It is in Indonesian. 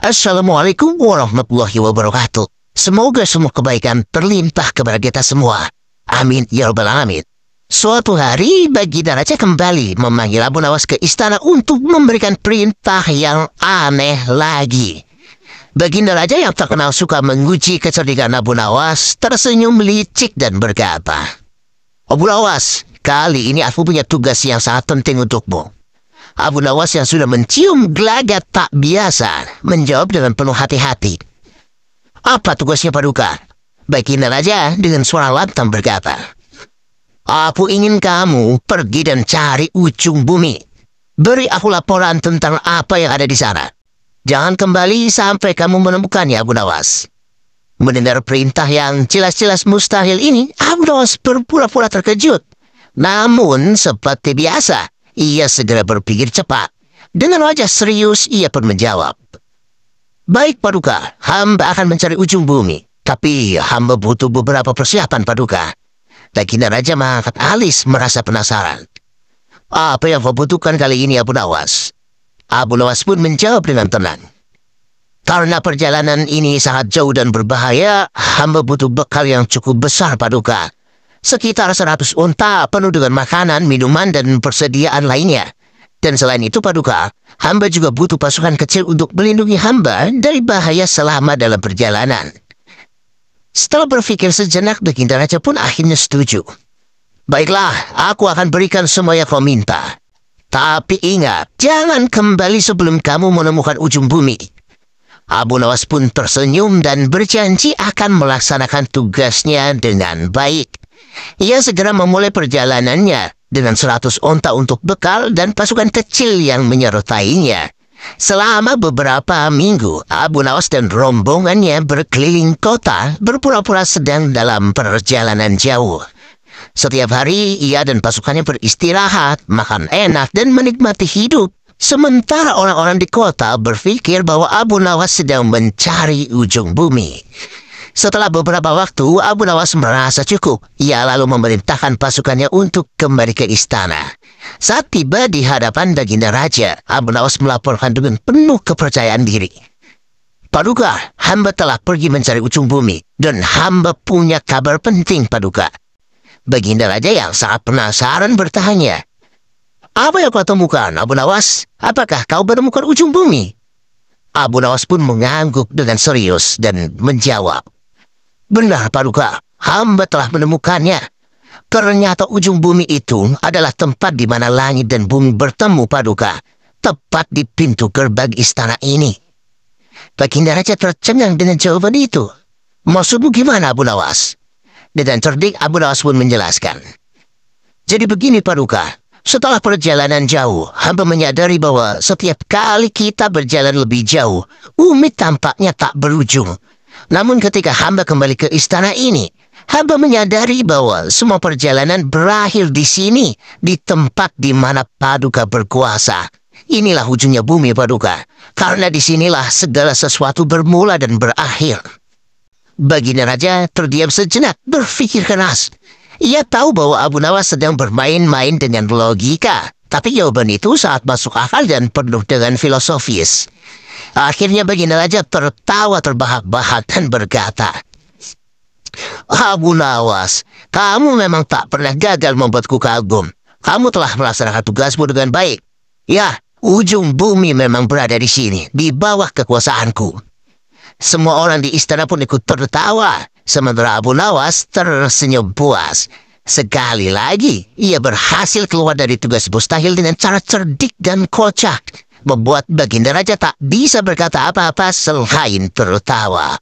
Assalamualaikum warahmatullahi wabarakatuh. Semoga semua kebaikan terlimpah kepada kita semua. Amin ya rabbal alamin. Suatu hari Baginda Raja kembali memanggil Abu Nawas ke istana untuk memberikan perintah yang aneh lagi. Baginda Raja yang terkenal suka menguji kecerdikan Abu Nawas tersenyum licik dan berkata, "Abu Nawas, kali ini aku punya tugas yang sangat penting untukmu." Abu Nawas yang sudah mencium gelagat tak biasa menjawab dengan penuh hati-hati. "Apa tugasnya Paduka?" Baginda Raja dengan suara lantang berkata, "Aku ingin kamu pergi dan cari ujung bumi. Beri aku laporan tentang apa yang ada di sana. Jangan kembali sampai kamu menemukannya, Abu Nawas." Mendengar perintah yang jelas-jelas mustahil ini, Abu Nawas berpura-pura terkejut. Namun seperti biasa, ia segera berpikir cepat. Dengan wajah serius, ia pun menjawab, "Baik Paduka, hamba akan mencari ujung bumi. Tapi hamba butuh beberapa persiapan Paduka." Baginda Raja mengangkat alis merasa penasaran. "Apa yang kau butuhkan kali ini Abu Nawas?" Abu Nawas pun menjawab dengan tenang, "Karena perjalanan ini sangat jauh dan berbahaya, hamba butuh bekal yang cukup besar Paduka. Sekitar 100 unta penuh dengan makanan, minuman, dan persediaan lainnya. Dan selain itu Paduka, hamba juga butuh pasukan kecil untuk melindungi hamba dari bahaya selama dalam perjalanan." Setelah berpikir sejenak, Baginda Raja pun akhirnya setuju. "Baiklah, aku akan berikan semua yang kau minta. Tapi ingat, jangan kembali sebelum kamu menemukan ujung bumi." Abu Nawas pun tersenyum dan berjanji akan melaksanakan tugasnya dengan baik. Ia segera memulai perjalanannya dengan 100 onta untuk bekal dan pasukan kecil yang menyertainya. Selama beberapa minggu, Abu Nawas dan rombongannya berkeliling kota berpura-pura sedang dalam perjalanan jauh. Setiap hari, ia dan pasukannya beristirahat, makan enak, dan menikmati hidup. Sementara orang-orang di kota berpikir bahwa Abu Nawas sedang mencari ujung bumi. Setelah beberapa waktu, Abu Nawas merasa cukup. Ia lalu memerintahkan pasukannya untuk kembali ke istana. Saat tiba di hadapan Baginda Raja, Abu Nawas melaporkan dengan penuh kepercayaan diri, "Paduka, hamba telah pergi mencari ujung bumi, dan hamba punya kabar penting Paduka." Baginda Raja yang sangat penasaran bertanya, "Apa yang kau temukan, Abu Nawas? Apakah kau menemukan ujung bumi?" Abu Nawas pun mengangguk dengan serius dan menjawab, "Benar Paduka, hamba telah menemukannya. Ternyata ujung bumi itu adalah tempat di mana langit dan bumi bertemu Paduka, tepat di pintu gerbang istana ini." Baginda Raja tercengang dengan jawaban itu. "Maksudmu gimana Abu Nawas?" Dengan cerdik Abu Nawas pun menjelaskan, "Jadi begini Paduka, setelah perjalanan jauh, hamba menyadari bahwa setiap kali kita berjalan lebih jauh, bumi tampaknya tak berujung. Namun ketika hamba kembali ke istana ini, hamba menyadari bahwa semua perjalanan berakhir di sini, di tempat di mana Paduka berkuasa. Inilah ujungnya bumi Paduka, karena disinilah segala sesuatu bermula dan berakhir." Baginda Raja terdiam sejenak, berpikir keras. Ia tahu bahwa Abu Nawas sedang bermain-main dengan logika, tapi jawaban itu sangat masuk akal dan penuh dengan filosofis. Akhirnya Baginda Raja tertawa terbahak-bahak dan berkata, "Abu Nawas, kamu memang tak pernah gagal membuatku kagum. Kamu telah melaksanakan tugasmu dengan baik. Ya, ujung bumi memang berada di sini, di bawah kekuasaanku." Semua orang di istana pun ikut tertawa, sementara Abu Nawas tersenyum puas. Sekali lagi, ia berhasil keluar dari tugas mustahil dengan cara cerdik dan kocak, membuat Baginda Raja tak bisa berkata apa-apa selain tertawa.